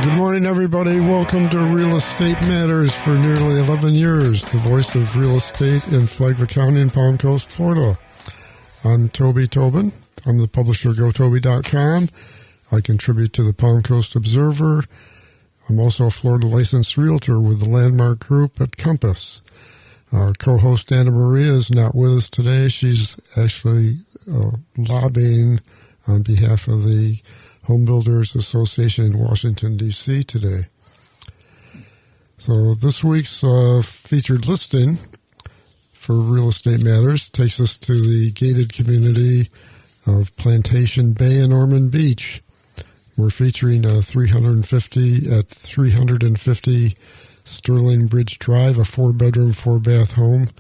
Good morning, everybody. Welcome to Real Estate Matters for nearly 11 years, the voice of real estate in Flagler County and Palm Coast, Florida. I'm Toby Tobin. I'm the publisher of GoToby.com. I contribute to the Palm Coast Observer. I'm also a Florida licensed realtor with the Landmark Group at Compass. Our co-host Anna Maria is not with us today. She's actually lobbying on behalf of the Home Builders Association in Washington, D.C. today. So this week's featured listing for Real Estate Matters takes us to the gated community of Plantation Bay in Ormond Beach. We're featuring a 350 Sterling Bridge Drive, a 4-bedroom, 4-bath home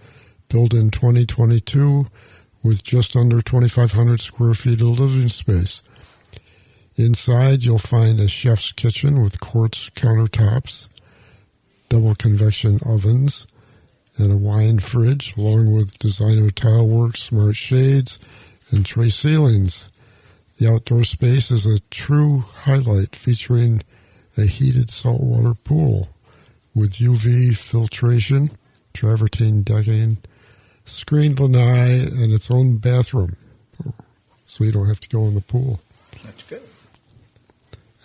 built in 2022 with just under 2,500 square feet of living space. Inside, you'll find a chef's kitchen with quartz countertops, double convection ovens, and a wine fridge, along with designer tile work, smart shades, and tray ceilings. The outdoor space is a true highlight, featuring a heated saltwater pool with UV filtration, travertine decking, screened lanai, and its own bathroom, so you don't have to go in the pool. That's good.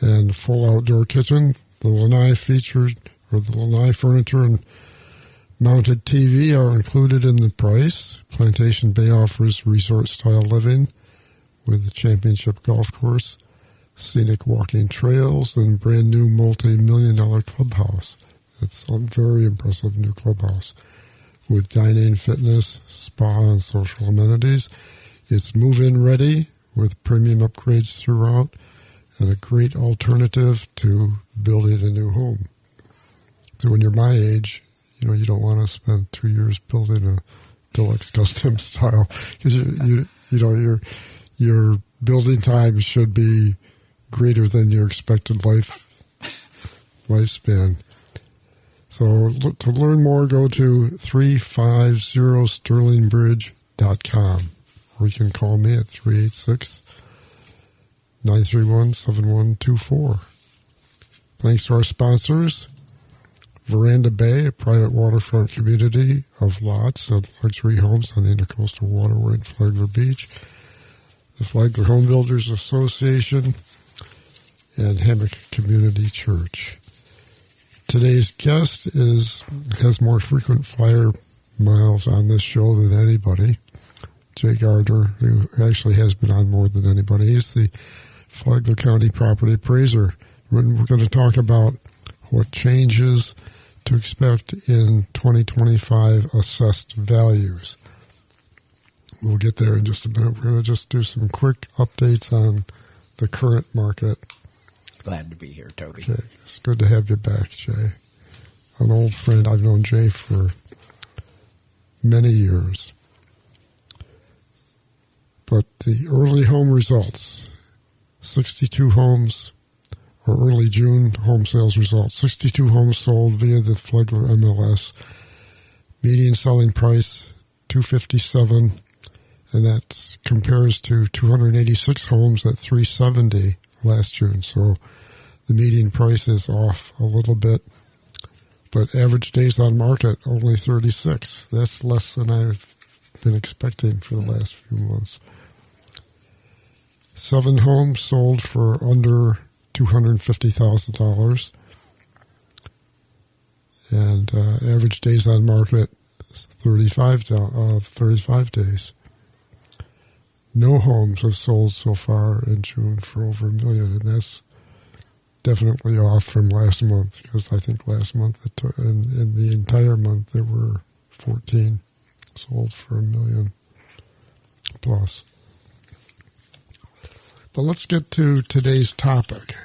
And full outdoor kitchen. The lanai featured, or the lanai furniture and mounted TV are included in the price. Plantation Bay offers resort-style living with the championship golf course, scenic walking trails, and brand new multi-million-dollar clubhouse. It's a very impressive new clubhouse with dining, fitness, spa, and social amenities. It's move-in ready with premium upgrades throughout, and a great alternative to building a new home. So when you're my age, you don't want to spend 2 years building a deluxe custom style, because your building time should be greater than your expected lifespan. So to learn more, go to 350sterlingbridge.com, or you can call me at 386-931-7124. Thanks to our sponsors, Veranda Bay, a private waterfront community of lots of luxury homes on the Intercoastal Waterway in Flagler Beach, the Flagler Home Builders Association, and Hammock Community Church. Today's guest has more frequent flyer miles on this show than anybody. Jay Gardner, who actually has been on more than anybody. He's the Flagler County property appraiser. We're going to talk about what changes to expect in 2025 assessed values. We'll get there in just a minute. We're going to just do some quick updates on the current market. Glad to be here, Toby. Okay. It's good to have you back, Jay. An old friend. I've known Jay for many years. But the early home results, 62 homes, or early June home sales results, 62 homes sold via the Flagler MLS. Median selling price, $257,000, and that compares to 286 homes at $370,000 last June. So the median price is off a little bit, but average days on market only 36. That's less than I've been expecting for the last few months. 7 homes sold for under $250,000, and average days on market 35 days. No homes have sold so far in June for over $1 million, and that's definitely off from last month, because I think last month, in the entire month, there were 14 sold for $1 million plus. But let's get to today's topic.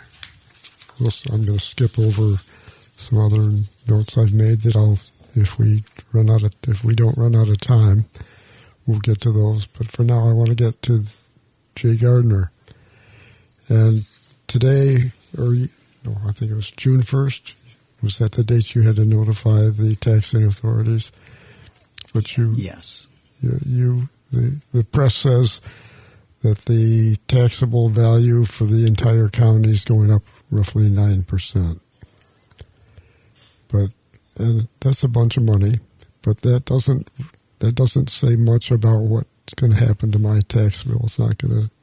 I'm going to skip over some other notes I've made that if we don't run out of time, we'll get to those. But for now, I want to get to Jay Gardner. And today, I think it was June 1st, was that the date you had to notify the taxing authorities? But yes. The press says that the taxable value for the entire county is going up roughly 9%. And that's a bunch of money, but that doesn't say much about what's going to happen to my tax bill.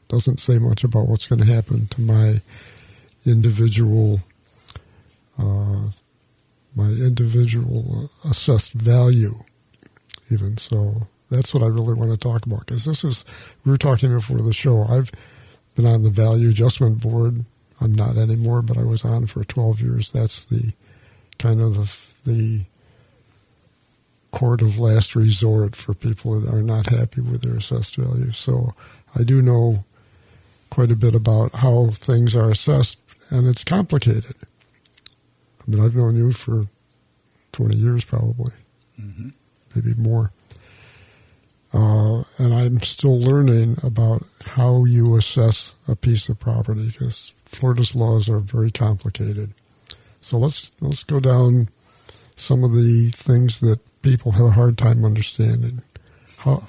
Doesn't say much about what's going to happen to my individual assessed value, even. So that's what I really want to talk about, because we were talking before the show. I've been on the Value Adjustment Board. I'm not anymore, but I was on for 12 years. That's the kind of the court of last resort for people that are not happy with their assessed value. So I do know quite a bit about how things are assessed, and it's complicated. I mean, I've known you for 20 years probably, maybe more. And I'm still learning about how you assess a piece of property, because Florida's laws are very complicated. So let's go down some of the things that people have a hard time understanding. How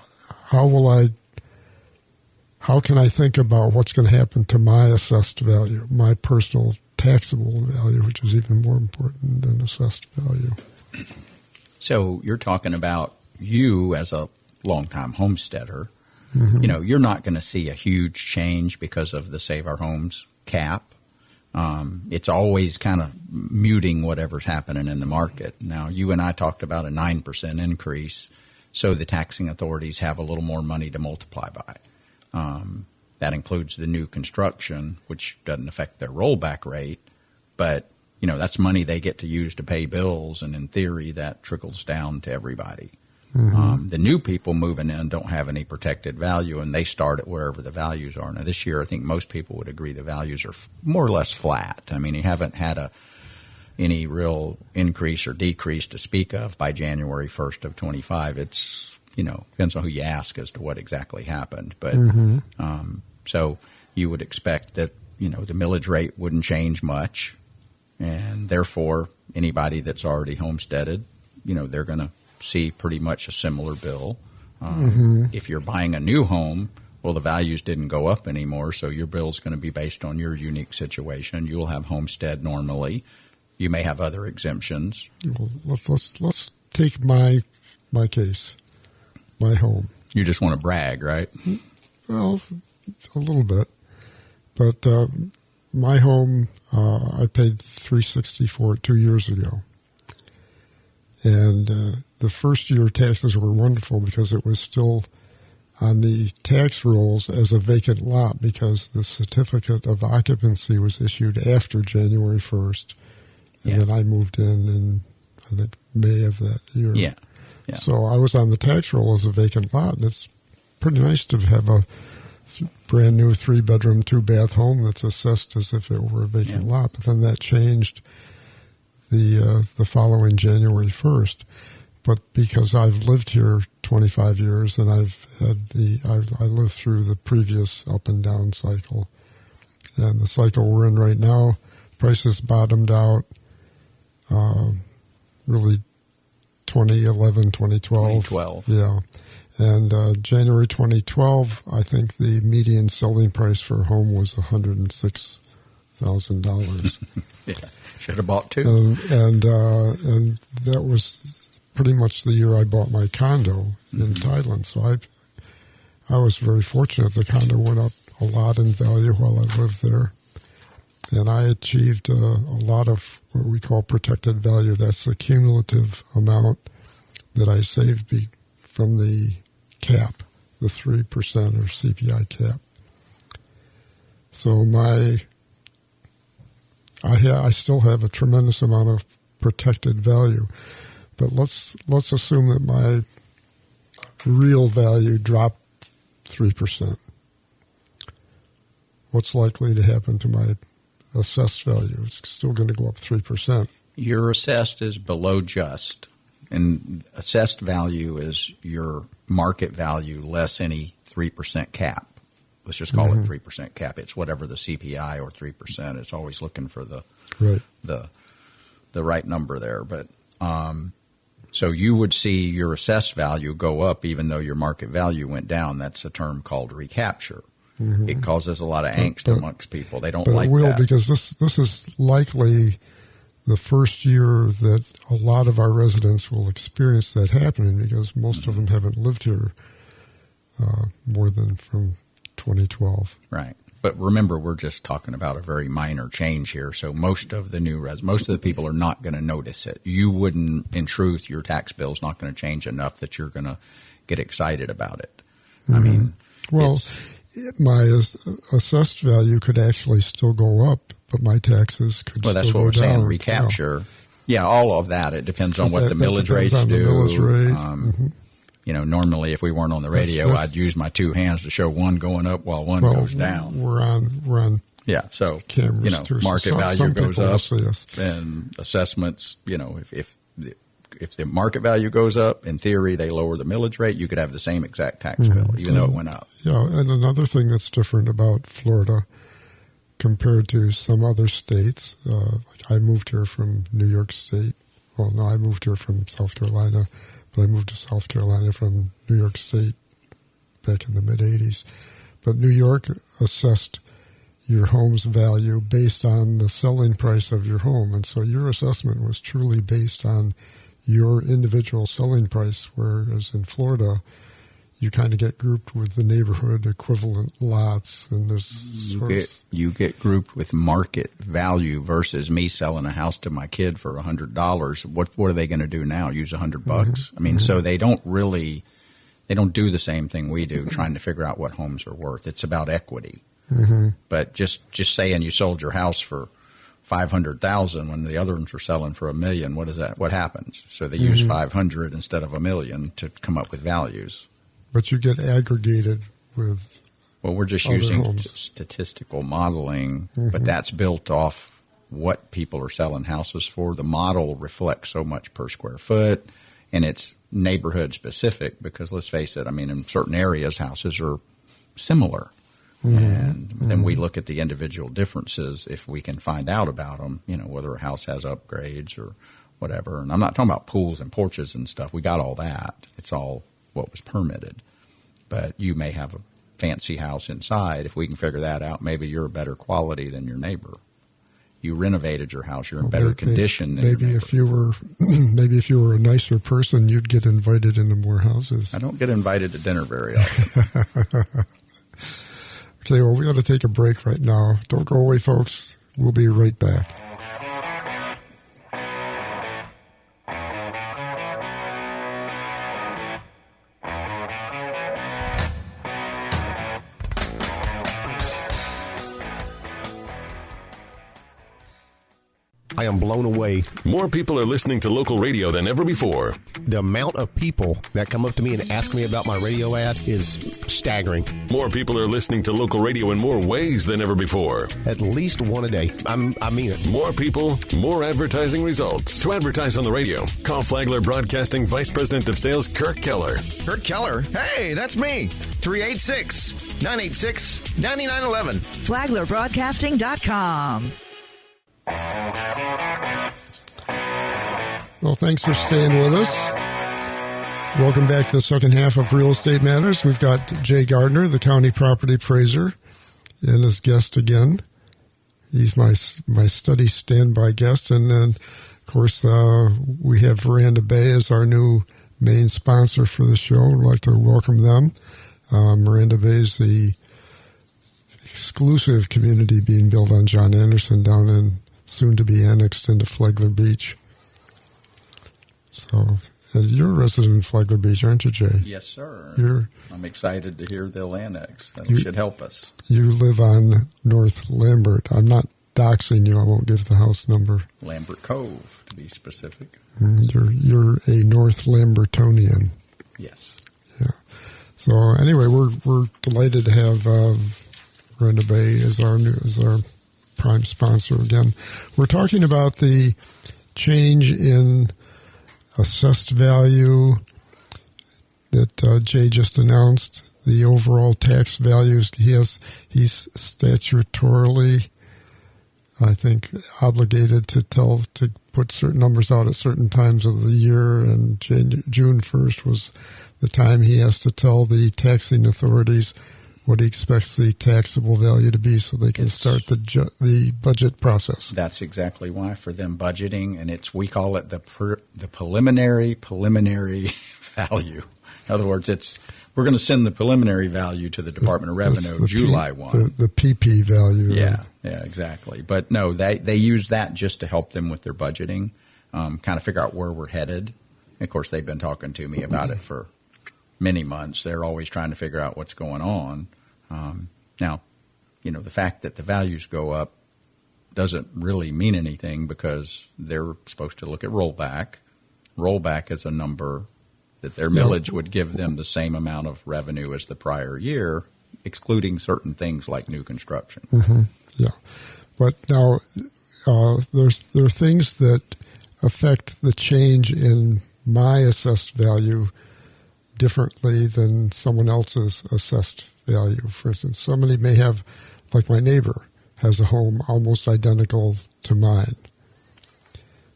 can I think about what's going to happen to my assessed value, my personal taxable value, which is even more important than assessed value? So you're talking about you as a longtime homesteader. You're not going to see a huge change because of the Save Our Homes cap. It's always kind of muting whatever's happening in the market. Now, you and I talked about a 9% increase, so the taxing authorities have a little more money to multiply by. That includes the new construction, which doesn't affect their rollback rate, but that's money they get to use to pay bills, and in theory, that trickles down to everybody. The new people moving in don't have any protected value, and they start at wherever the values are. Now, this year, I think most people would agree the values are more or less flat. I mean, you haven't had any real increase or decrease to speak of by January 1st of 25. It's, depends on who you ask as to what exactly happened. But so you would expect that, the millage rate wouldn't change much, and therefore anybody that's already homesteaded, they're going to see pretty much a similar bill. If you're buying a new home, well, the values didn't go up anymore, so your bill's going to be based on your unique situation. You'll have homestead normally. You may have other exemptions. Well, let's take my case, my home. You just want to brag, right? Well, a little bit, but my home, I paid $360 for it 2 years ago. And the first year taxes were wonderful because it was still on the tax rolls as a vacant lot, because the certificate of occupancy was issued after January 1st. And then I moved in I think, May of that year. Yeah. So I was on the tax roll as a vacant lot, and it's pretty nice to have a brand new 3-bedroom, 2-bath home that's assessed as if it were a vacant lot. But then that changed the following January 1st. But because I've lived here 25 years and I've had I lived through the previous up and down cycle, and the cycle we're in right now, prices bottomed out really 2011, 2012. Yeah. And January 2012, I think the median selling price for a home was $106,000. Yeah. Should have bought two. And that was pretty much the year I bought my condo in Thailand. So I was very fortunate. The condo went up a lot in value while I lived there. And I achieved a lot of what we call protected value. That's the cumulative amount that I saved from the cap, the 3% or CPI cap. So I still have a tremendous amount of protected value. But let's assume that my real value dropped 3%. What's likely to happen to my assessed value? It's still going to go up 3%. Your assessed is below just, and assessed value is your market value less any 3% cap. Let's just call it 3% cap. It's whatever the CPI or 3%. It's always looking for the right number there. But so you would see your assessed value go up even though your market value went down. That's a term called recapture. it causes a lot of angst amongst people. They don't but like it will that. Because this is likely the first year that a lot of our residents will experience that happening, because most of them haven't lived here more than from 2012. Right. But remember, we're just talking about a very minor change here. So most of the most of the people are not going to notice it. You wouldn't, in truth, your tax bill is not going to change enough that you're going to get excited about it. I mean, well, my assessed value could actually still go up, but my taxes could still go down. Well, that's what we're saying. Recapture. Yeah, all of that. It depends on what the millage rates do. The millage rate. You know, normally if we weren't on the radio, I'd use my two hands to show one going up while one goes down. We're on. Yeah, so cameras, you know, too. market So value goes up, yes. and assessments. You know, if the market value goes up, in theory they lower the millage rate. You could have the same exact tax bill, even though it went up. Yeah, and another thing that's different about Florida compared to some other states, I moved here from New York State. Well, no, I moved here from South Carolina, but I moved to South Carolina from New York State back in the mid-'80s. But New York assessed your home's value based on the selling price of your home. And so your assessment was truly based on your individual selling price, whereas in Florida, you kind of get grouped with the neighborhood equivalent lots, and there's you get grouped with market value versus me selling a house to my kid for $100. What are they going to do now? Use $100? I mean, so they don't do the same thing we do, trying to figure out what homes are worth. It's about equity. But just saying you sold your house for $500,000 when the other ones are selling for $1 million, what is that? What happens? So they use 500 instead of $1 million to come up with values. But you get aggregated with. Well, we're just using statistical modeling, but that's built off what people are selling houses for. The model reflects so much per square foot, and it's neighborhood specific because let's face it, I mean, in certain areas, houses are similar. And then we look at the individual differences if we can find out about them, you know, whether a house has upgrades or whatever. And I'm not talking about pools and porches and stuff. We got all that. It's all what was permitted. But you may have a fancy house inside. If we can figure that out, maybe you're a better quality than your neighbor. You renovated your house. You're in better condition than your neighbor. Maybe if you were a nicer person, you'd get invited into more houses. I don't get invited to dinner very often. Okay, well, we got to take a break right now. Don't go away, folks. We'll be right back. I am blown away. More people are listening to local radio than ever before. The amount of people that come up to me and ask me about my radio ad is staggering. More people are listening to local radio in more ways than ever before. At least one a day. I mean it. More people, more advertising results. To advertise on the radio, call Flagler Broadcasting Vice President of Sales, Kirk Keller. Kirk Keller? Hey, that's me. 386-986-9911. flaglerbroadcasting.com. Well, thanks for staying with us. Welcome back to the second half of Real Estate Matters. We've got Jay Gardner, the county property appraiser, and as guest again. He's my study standby guest. And then, of course, we have Veranda Bay as our new main sponsor for the show. I'd like to welcome them. Veranda Bay is the exclusive community being built on John Anderson down in soon to be annexed into Flagler Beach. So, you're a resident of Flagler Beach, aren't you, Jay? Yes, sir. I'm excited to hear they'll annex. That should help us. You live on North Lambert. I'm not doxing you. I won't give the house number. Lambert Cove, to be specific. You're a North Lambertonian. Yes. Yeah. So anyway, we're delighted to have Veranda Bay as our prime sponsor again. We're talking about the change in assessed value that Jay just announced. The overall tax values he's statutorily, I think, obligated to put certain numbers out at certain times of the year, and June 1st was the time he has to tell the taxing authorities what he expects the taxable value to be so they can start the budget process. That's exactly why for them budgeting, and we call it the preliminary value. In other words, we're going to send the preliminary value to the Department of Revenue July 1. The PP value. Yeah, exactly. But no, they use that just to help them with their budgeting, kind of figure out where we're headed. And of course, they've been talking to me about it for many months. They're always trying to figure out what's going on. Now, the fact that the values go up doesn't really mean anything because they're supposed to look at rollback. Rollback is a number that their millage would give them the same amount of revenue as the prior year, excluding certain things like new construction. Mm-hmm. Yeah. But now there are things that affect the change in my assessed value differently than someone else's assessed value. For instance, somebody may have, like my neighbor, has a home almost identical to mine.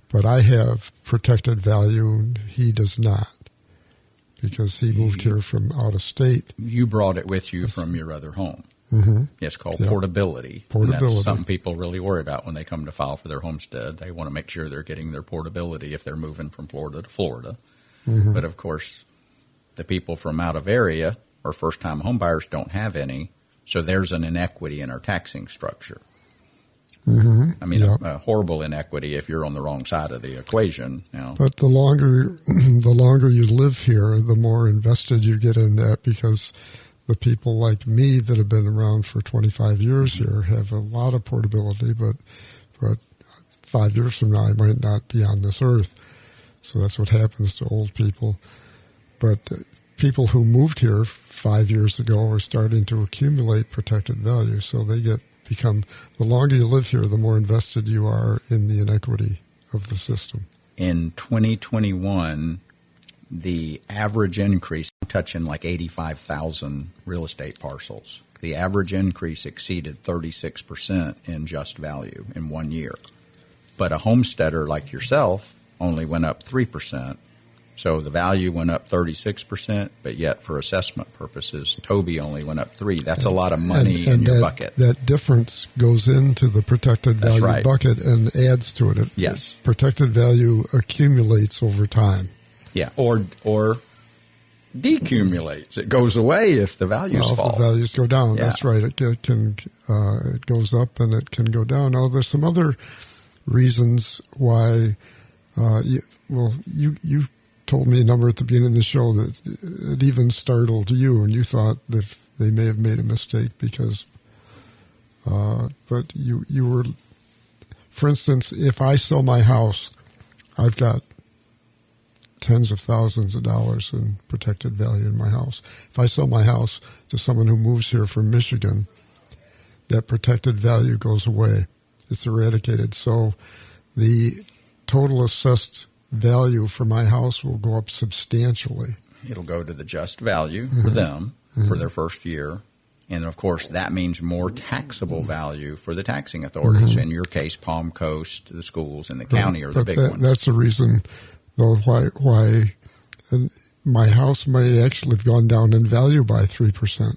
But I have protected value and he does not because he moved here from out of state. You brought it with you from your other home. Mm-hmm. It's called portability. And that's something people really worry about when they come to file for their homestead. They want to make sure they're getting their portability if they're moving from Florida to Florida. Mm-hmm. But, of course, the people from out of area or first-time homebuyers don't have any, so there's an inequity in our taxing structure. Mm-hmm. I mean, a horrible inequity if you're on the wrong side of the equation. But the longer you live here, the more invested you get in that because the people like me that have been around for 25 years here have a lot of portability, but 5 years from now I might not be on this earth. So that's what happens to old people. But people who moved here 5 years ago are starting to accumulate protected value, so they become, the longer you live here, the more invested you are in the inequity of the system. In 2021, the average increase, touching like 85,000 real estate parcels, the average increase exceeded 36% in just value in 1 year. But a homesteader like yourself only went up 3%. So the value went up 36%, but yet for assessment purposes, Toby only went up 3%. That's a lot of money in your bucket. That difference goes into the protected value bucket and adds to it. Yes. Protected value accumulates over time. Yeah, or decumulates. It goes away if the values fall. If the values go down, that's right. It goes up and it can go down. Now, there's some other reasons why. You told me a number at the beginning of the show that it even startled you, and you thought that they may have made a mistake because. But you were, for instance, if I sell my house, I've got tens of thousands of dollars in protected value in my house. If I sell my house to someone who moves here from Michigan, that protected value goes away. It's eradicated. So the total assessed value for my house will go up substantially. It'll go to the just value for them for their first year. And, of course, that means more taxable value for the taxing authorities. In your case, Palm Coast, the schools, and the county are the big ones. That's the reason, though, why my house might actually have gone down in value by 3%.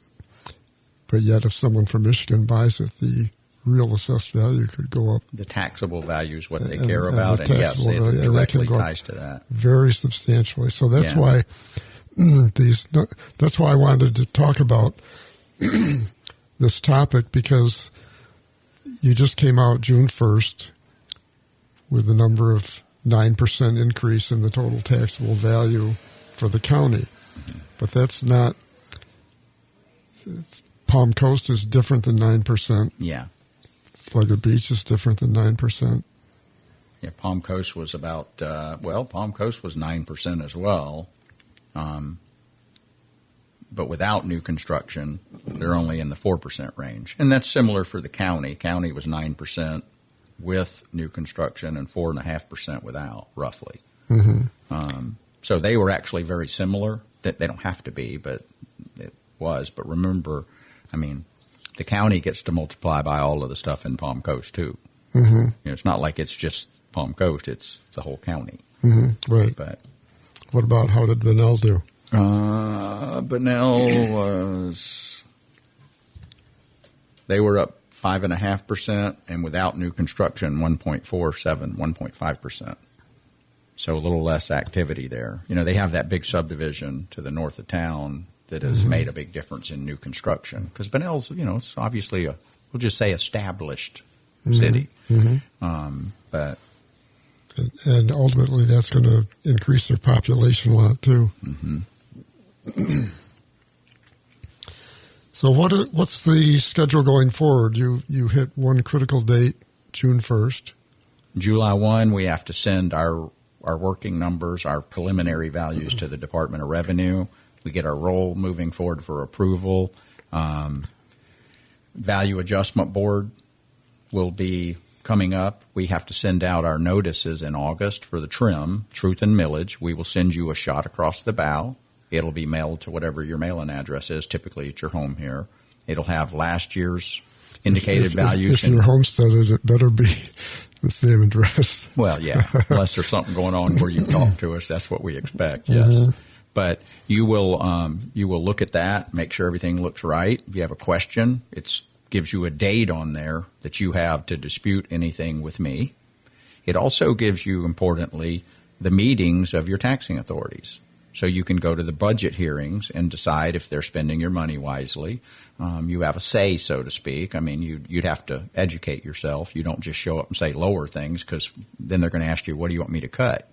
But yet if someone from Michigan buys it, the real assessed value could go up. The taxable value is what they care about, and yes, it directly ties to that. Very substantially. So that's why that's why I wanted to talk about this topic, because you just came out June 1st with a number of 9% increase in the total taxable value for the county. But that's not, Palm Coast is different than 9%. Yeah. Flagler Beach is different than 9%. Yeah, Palm Coast was about, Palm Coast was 9% as well. But without new construction, they're only in the 4% range. And that's similar for the county. County was 9% with new construction and 4.5% without, roughly. So they were actually very similar. They don't have to be, but it was. But remember, I mean, the county gets to multiply by all of the stuff in Palm Coast, too. It's not like it's just Palm Coast. It's the whole county. Right. But what about, how did Bunnell do? Bunnell was They were up 5.5%, and without new construction, 1.47, 1.5%. So a little less activity there. You know, they have that big subdivision to the north of town that has made a big difference in new construction. Because Bunnell's, you know, it's obviously we'll just say established city. But and ultimately that's going to increase their population a lot too. So what's the schedule going forward? You hit one critical date, June 1st. July 1, we have to send our working numbers, our preliminary values to the Department of Revenue. We get our roll moving forward for approval. Value Adjustment Board will be coming up. We have to send out our notices in August for the trim, truth and millage. We will send you a shot across the bow. It'll be mailed to whatever your mailing address is, typically at your home here. It'll have last year's indicated values. If you're homesteaded, it better be the same address. Well, yeah, unless there's something going on where you talk to us, that's what we expect, yes. But you will look at that, make sure everything looks right. If you have a question, it gives you a date on there that you have to dispute anything with me. It also gives you, importantly, the meetings of your taxing authorities. So you can go to the budget hearings and decide if they're spending your money wisely. You have a say, so to speak. I mean, you'd have to educate yourself. You don't just show up and say lower things, because then they're going to ask you, what do you want me to cut?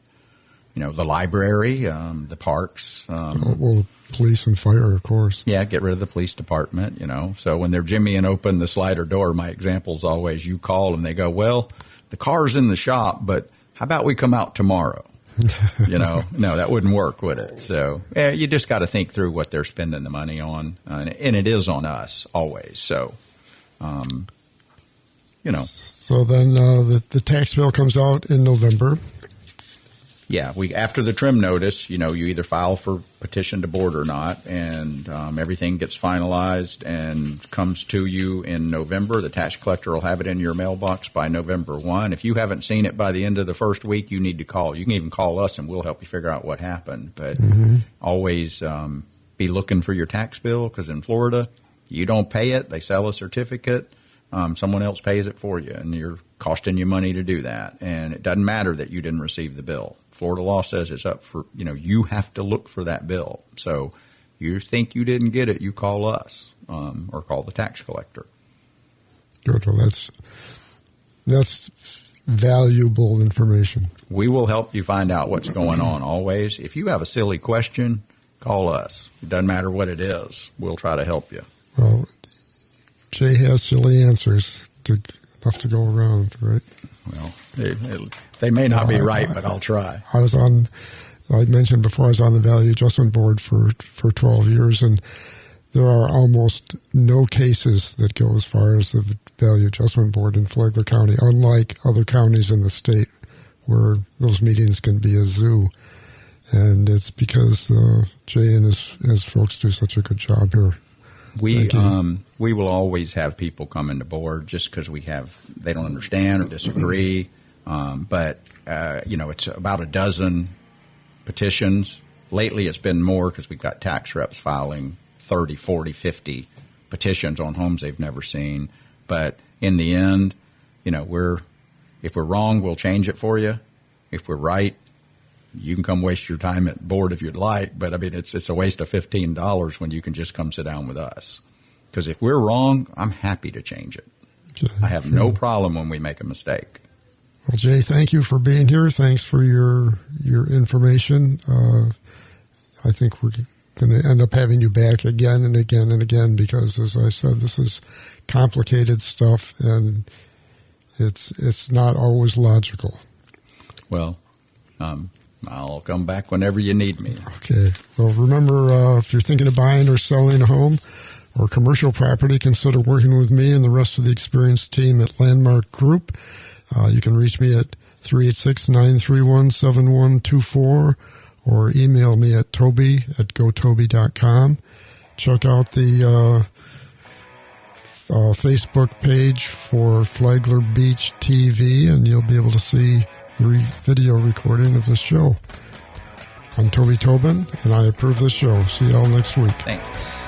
You know, the library, the parks. Well, police and fire, of course. Yeah, get rid of the police department, you know. So when they're jimmying open the slider door, my example is always you call and they go, well, the car's in the shop, but how about we come out tomorrow? You know, no, that wouldn't work, would it? So you just got to think through what they're spending the money on, and it is on us always. So, you know. So then the tax bill comes out in November. Yeah, after the trim notice, you know, you either file for petition to board or not, and everything gets finalized and comes to you in November. The tax collector will have it in your mailbox by November 1. If you haven't seen it by the end of the first week, you need to call. You can even call us, and we'll help you figure out what happened. But always be looking for your tax bill, because in Florida, you don't pay it. They sell a certificate. Someone else pays it for you, and you're costing you money to do that. And it doesn't matter that you didn't receive the bill. Florida law says it's up for, you know, you have to look for that bill. So you think you didn't get it, you call us or call the tax collector. Good. Well, that's valuable information. We will help you find out what's going on always. If you have a silly question, call us. It doesn't matter what it is. We'll try to help you. Well, Jay has silly answers enough to go around, right? Well, they may not be right, but I'll try. I mentioned before, I was on the Value Adjustment Board for 12 years, and there are almost no cases that go as far as the Value Adjustment Board in Flagler County, unlike other counties in the state where those meetings can be a zoo. And it's because Jay and his folks do such a good job here. We will always have people come into board just because they don't understand or disagree. But you know, it's about a dozen petitions. Lately it's been more because we've got tax reps filing 30, 40, 50 petitions on homes they've never seen. But in the end, you know, if we're wrong, we'll change it for you. If we're right, you can come waste your time at board if you'd like, but I mean, it's a waste of $15 when you can just come sit down with us. Because if we're wrong, I'm happy to change it. Okay. I have no problem when we make a mistake. Well, Jay, thank you for being here. Thanks for your information. I think we're going to end up having you back again and again and again because, as I said, this is complicated stuff, and it's not always logical. Well, I'll come back whenever you need me. Okay. Well, remember, if you're thinking of buying or selling a home or commercial property, consider working with me and the rest of the experienced team at Landmark Group. You can reach me at 386-931-7124 or email me at toby@gotoby.com. Check out the Facebook page for Flagler Beach TV, and you'll be able to see the video recording of this show. I'm Toby Tobin, and I approve this show. See y'all next week. Thanks.